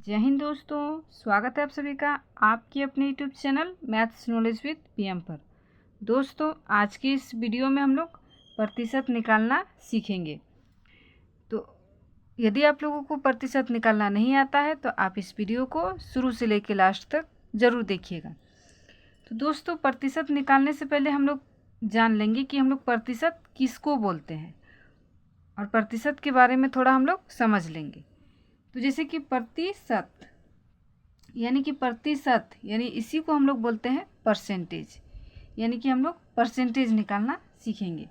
जय हिंद दोस्तों, स्वागत है आप सभी का आपके अपने YouTube channel maths knowledge with PM पर। दोस्तों, आज की इस वीडियो में हम लोग प्रतिशत निकालना सीखेंगे। तो यदि आप लोगों को प्रतिशत निकालना नहीं आता है तो आप इस वीडियो को शुरू से लेकर लास्ट तक ज़रूर देखिएगा। तो दोस्तों, प्रतिशत निकालने से पहले हम लोग जान लेंगे कि हम लोग प्रतिशत किसको बोलते हैं और प्रतिशत के बारे में थोड़ा हम लोग समझ लेंगे। तो जैसे कि प्रतिशत यानी इसी को हम लोग बोलते हैं परसेंटेज, यानी कि हम लोग परसेंटेज निकालना सीखेंगे।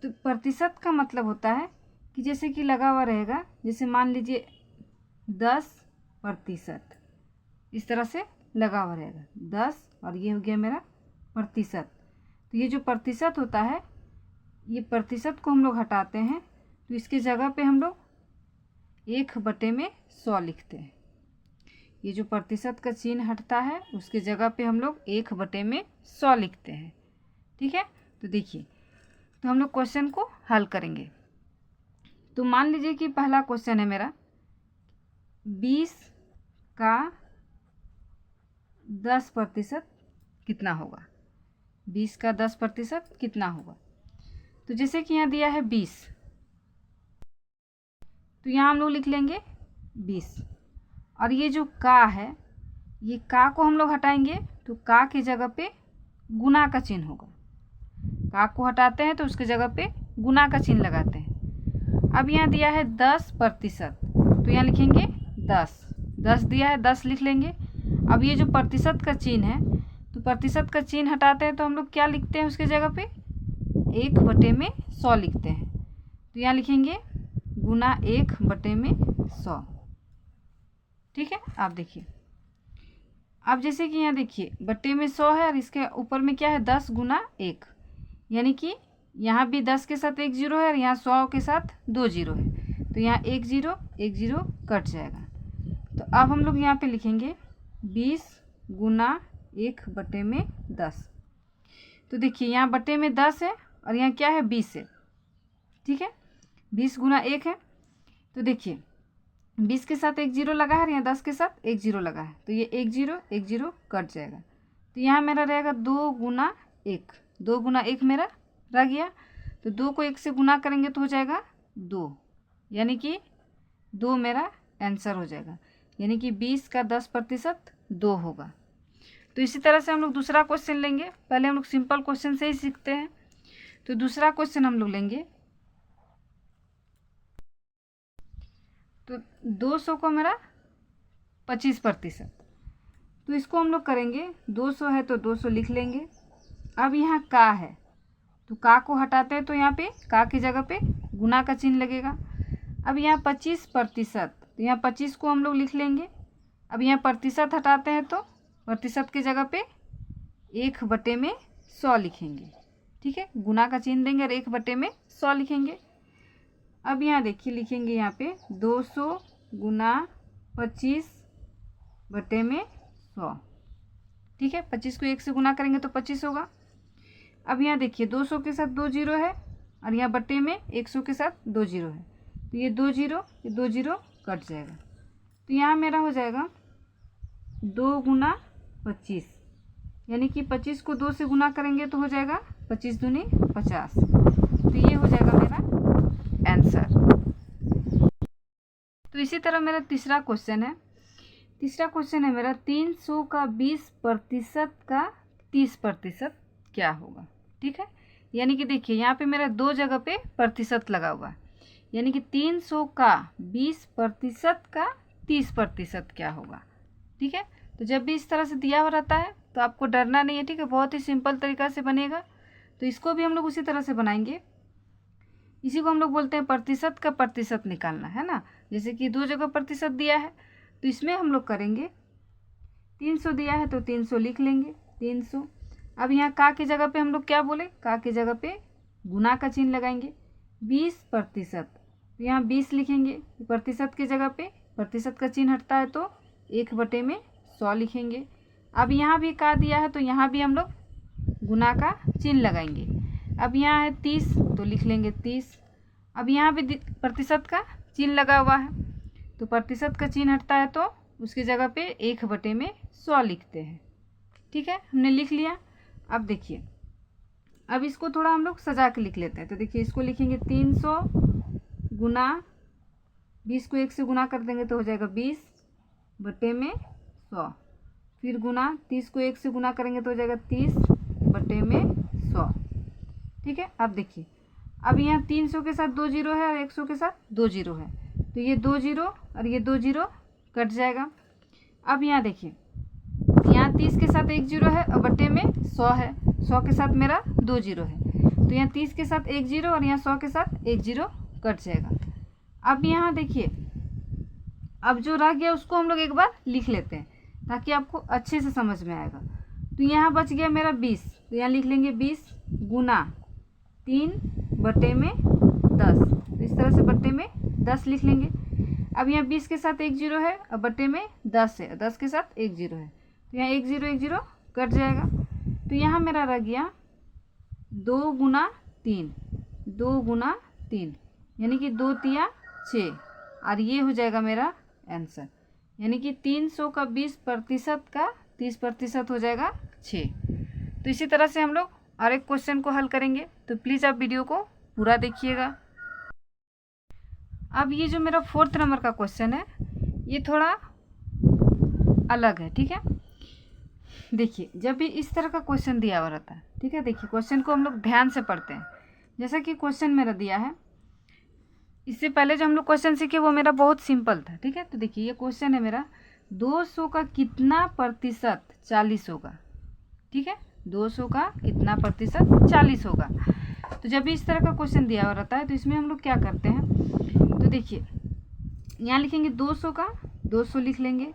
तो प्रतिशत का मतलब होता है कि जैसे कि लगा हुआ रहेगा, जैसे मान लीजिए 10%, इस तरह से लगा हुआ रहेगा 10 और ये हो गया मेरा प्रतिशत। तो ये जो प्रतिशत होता है, ये प्रतिशत को हम लोग हटाते हैं तो इसके जगह पे हम लोग 1/100 लिखते हैं। ये जो प्रतिशत का चिन्ह हटता है उसके जगह पे हम लोग 1/100 लिखते हैं। ठीक है, तो देखिए, तो हम लोग क्वेश्चन को हल करेंगे। तो मान लीजिए कि पहला क्वेश्चन है मेरा 20 का 10% कितना होगा। 20 का 10% कितना होगा। तो जैसे कि यहाँ दिया है 20, तो यहाँ हम लोग लिख लेंगे 20 और ये जो का है, ये का को हम लोग हटाएंगे तो का की जगह पे गुना का चिन्ह होगा। का को हटाते हैं तो उसके जगह पे गुना का चिन्ह लगाते हैं। अब यहाँ दिया है 10%, तो यहाँ लिखेंगे 10 दिया है 10 लिख लेंगे। अब ये जो प्रतिशत का चिन्ह है, तो प्रतिशत का चिन्ह हटाते हैं तो हम लोग क्या लिखते हैं उसके जगह पे 1/100 लिखते हैं। तो यहाँ लिखेंगे गुना 1/100। ठीक है, आप देखिए, अब जैसे कि यहाँ देखिए बट्टे में 100 है और इसके ऊपर में क्या है 10 गुना 1, यानी कि यहाँ भी 10 के साथ 1 0 है और यहाँ 100 के साथ 2 0 है। तो यहाँ 1 0 1 0 कट जाएगा। तो अब हम लोग यहाँ पे लिखेंगे 20 गुना 1/10। तो देखिए यहाँ बट्टे में 10 है और यहाँ क्या है 20 है। ठीक है, 20 गुना 1 है। तो देखिए 20 के साथ 1 0 लगा है और यहाँ 10 के साथ 1 0 लगा है, तो ये 1 0 1 0 कट जाएगा। तो यहाँ मेरा रहेगा 2 गुना 1, 2 गुना 1 मेरा रह गया। तो 2 को 1 से गुना करेंगे तो हो जाएगा 2, यानी कि 2 मेरा आंसर हो जाएगा, यानी कि 20 का 10% 2 होगा। तो इसी तरह से हम लोग दूसरा क्वेश्चन लेंगे। पहले हम लोग सिंपल क्वेश्चन से ही सीखते हैं। तो दूसरा क्वेश्चन हम लोग लेंगे, तो 200 को मेरा 25%, तो इसको हम लोग करेंगे 200 है तो 200 लिख लेंगे। अब यहाँ का है तो का को हटाते हैं तो यहाँ पे का की जगह पे गुना का चिन्ह लगेगा। अब यहाँ 25%, तो यहाँ 25 को हम लोग लिख लेंगे। अब यहाँ प्रतिशत हटाते हैं तो प्रतिशत की जगह पे 1/100 लिखेंगे। ठीक है, गुना का चिन्ह देंगे और 1/100 लिखेंगे। अब यहाँ देखिए लिखेंगे यहाँ पे 200 गुना 25/100। ठीक है, 25 को 1 से गुना करेंगे तो 25 होगा। अब यहाँ देखिए 200 के साथ 2 0 है और यहाँ बट्टे में 100 के साथ 2 0 है, तो ये 2 0 कट जाएगा। तो यहाँ मेरा हो जाएगा 2 गुना 25, यानी कि 25 को 2 से गुना करेंगे तो हो जाएगा 25 दूनी 50। तो ये हो जाएगा मेरा आंसर। तो इसी तरह मेरा तीसरा क्वेश्चन है। तीसरा क्वेश्चन है मेरा 300 का 20% का 30% क्या होगा। ठीक है, यानी कि देखिए यहाँ पे मेरा 2 जगह पे प्रतिशत लगा हुआ है, यानी कि 300 का 20% का 30% क्या होगा। ठीक है, तो जब भी इस तरह से दिया हुआ रहता है तो आपको डरना नहीं है। ठीक है, बहुत ही सिंपल तरीका से बनेगा। तो इसको भी हम लोग उसी तरह से बनाएंगे। इसी को हम लोग बोलते हैं प्रतिशत का प्रतिशत निकालना, है ना। जैसे कि 2 जगह प्रतिशत दिया है तो इसमें हम लोग करेंगे 300 दिया है तो 300 लिख लेंगे 300। अब यहाँ का की जगह पे हम लोग क्या बोले, का की जगह पे गुना का चिन्ह लगाएंगे। 20%, तो यहाँ 20 लिखेंगे। प्रतिशत की जगह पे प्रतिशत का चिन्ह हटता है तो 1/100 लिखेंगे। अब यहाँ भी का दिया है तो यहाँ भी हम लोग गुना का चिन्ह लगाएंगे। अब यहाँ है 30 तो लिख लेंगे 30। अब यहाँ भी प्रतिशत का चिन्ह लगा हुआ है तो प्रतिशत का चिन्ह हटता है तो उसकी जगह पे 1/100 लिखते हैं। ठीक है, हमने लिख लिया। अब देखिए, अब इसको थोड़ा हम लोग सजा के लिख लेते हैं। तो देखिए, इसको लिखेंगे 300 गुना 20 को 1 से गुना कर देंगे तो हो जाएगा 20/100। फिर गुना 30 को 1 से गुना करेंगे तो हो जाएगा 30/100। ठीक है, अब देखिए, अब यहाँ 300 के साथ 2 जीरो है और 100 के साथ 2 जीरो है, तो ये 2 जीरो और ये 2 जीरो कट जाएगा। अब यहाँ देखिए, यहाँ 30 के साथ 1 जीरो है और बट्टे में 100 है, 100 के साथ मेरा 2 जीरो है, तो यहाँ 30 के साथ 1 जीरो और यहाँ 100 के साथ 1 जीरो कट जाएगा। अब यहाँ देखिए, अब जो रह गया उसको हम लोग एक बार लिख लेते हैं ताकि आपको अच्छे से समझ में आएगा। तो यहाँ बच गया मेरा 20, तो यहाँ लिख लेंगे 20 गुना 3/10। तो इस तरह से बट्टे में 10 लिख लेंगे। अब यहाँ 20 के साथ 1 जीरो है और बट्टे में 10 है, 10 के साथ 1 जीरो है, तो यहाँ 1 जीरो कट जाएगा। तो यहाँ मेरा रह गया 2 गुना 3, 2 गुना 3 यानी कि 2 तिया 6, और ये हो जाएगा मेरा आंसर, यानी कि 300 का 20% का 30% हो जाएगा 6। तो इसी तरह से हम लोग और एक क्वेश्चन को हल करेंगे, तो प्लीज़ आप वीडियो को पूरा देखिएगा। अब ये जो मेरा 4th नंबर का क्वेश्चन है ये थोड़ा अलग है। ठीक है, देखिए, जब भी इस तरह का क्वेश्चन दिया हुआ रहता है, ठीक है, देखिए क्वेश्चन को हम लोग ध्यान से पढ़ते हैं। जैसा कि क्वेश्चन मेरा दिया है, इससे पहले जो हम लोग क्वेश्चन सीखे वो मेरा बहुत सिंपल था। ठीक है, तो देखिए ये क्वेश्चन है मेरा, 200 का कितना प्रतिशत 40 होगा। ठीक है, 200 का कितना प्रतिशत 40 होगा। तो जब भी इस तरह का क्वेश्चन दिया हुआ रहता है तो इसमें हम लोग क्या करते हैं, तो देखिए यहाँ लिखेंगे 200 का 200 लिख लेंगे।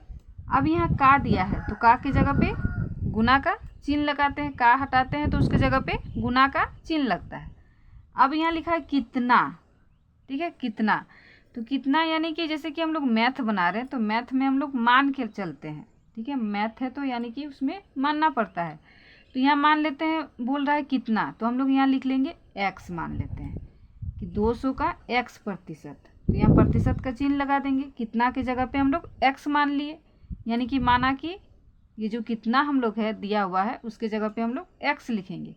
अब यहाँ का दिया है तो का की जगह पे गुना का चिन्ह लगाते हैं, का हटाते हैं तो उसके जगह पे गुना का चिन्ह लगता है। अब यहाँ लिखा है कितना। ठीक है, कितना, तो कितना यानी कि जैसे कि हम लोग मैथ बना रहे हैं तो मैथ में हम लोग मान के चलते हैं। ठीक है, मैथ है तो यानी कि उसमें मानना पड़ता है। तो यहाँ मान लेते हैं, बोल रहा है कितना, तो हम लोग यहाँ लिख लेंगे x मान लेते हैं कि 200 का x%। तो यहाँ प्रतिशत का चिन्ह लगा देंगे, कितना की जगह पे हम लोग x मान लिए, यानी कि माना कि ये जो कितना हम लोग है दिया हुआ है उसके जगह पे हम लोग x लिखेंगे।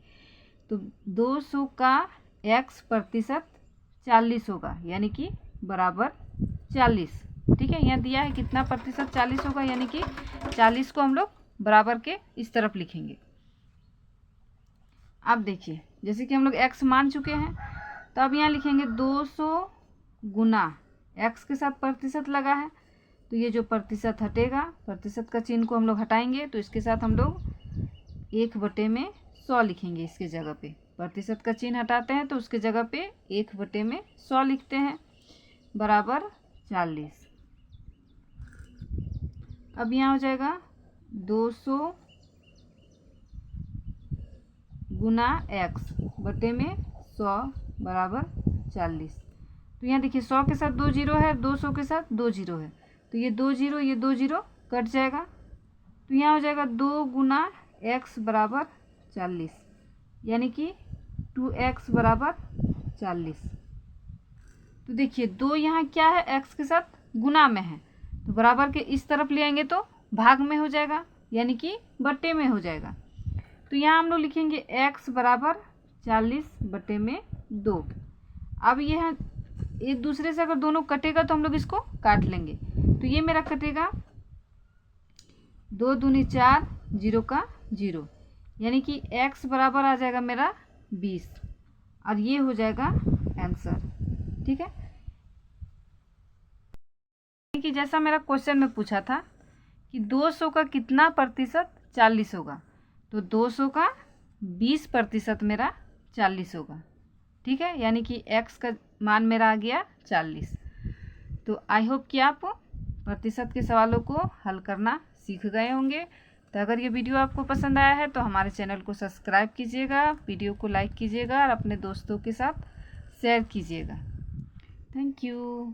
तो 200 का x% 40 होगा, यानी कि बराबर 40। ठीक है, यहाँ दिया है कितना प्रतिशत 40 होगा, यानी कि 40 को हम लोग बराबर के इस तरफ लिखेंगे। अब देखिए, जैसे कि हम लोग x मान चुके हैं तो अब यहाँ लिखेंगे 200 गुना x के साथ प्रतिशत लगा है, तो ये जो प्रतिशत हटेगा, प्रतिशत का चिन्ह को हम लोग हटाएंगे, तो इसके साथ हम लोग 1/100 लिखेंगे। इसके जगह पे प्रतिशत का चिन्ह हटाते हैं तो उसके जगह पे 1/100 लिखते हैं, बराबर 40। अब यहाँ हो जाएगा 200 गुना x बटे में 100 बराबर 40। तो यहाँ देखिए 100 के साथ 2 जीरो है, 200 के साथ 2 जीरो है, तो ये 2 जीरो ये 2 जीरो कट जाएगा। तो यहाँ हो जाएगा 2 गुना x बराबर 40, यानी कि 2x बराबर 40। तो देखिए 2 यहाँ क्या है, x के साथ गुना में है, तो बराबर के इस तरफ ले आएंगे तो भाग में हो जाएगा, यानी कि बट्टे में हो जाएगा। तो यहाँ हम लोग लिखेंगे x बराबर 40/2। अब यह एक दूसरे से अगर दोनों कटेगा तो हम लोग इसको काट लेंगे, तो ये मेरा कटेगा 2 दूनी 4, 0 का 0, यानी कि x बराबर आ जाएगा मेरा 20, और ये हो जाएगा आंसर। ठीक है, कि जैसा मेरा क्वेश्चन में पूछा था कि 200 का कितना प्रतिशत 40 होगा, तो 200 का 20% मेरा 40 होगा। ठीक है, यानी कि x का मान मेरा आ गया 40। तो आई होप कि आप प्रतिशत के सवालों को हल करना सीख गए होंगे। तो अगर ये वीडियो आपको पसंद आया है तो हमारे चैनल को सब्सक्राइब कीजिएगा, वीडियो को लाइक कीजिएगा और अपने दोस्तों के साथ शेयर कीजिएगा। Thank you.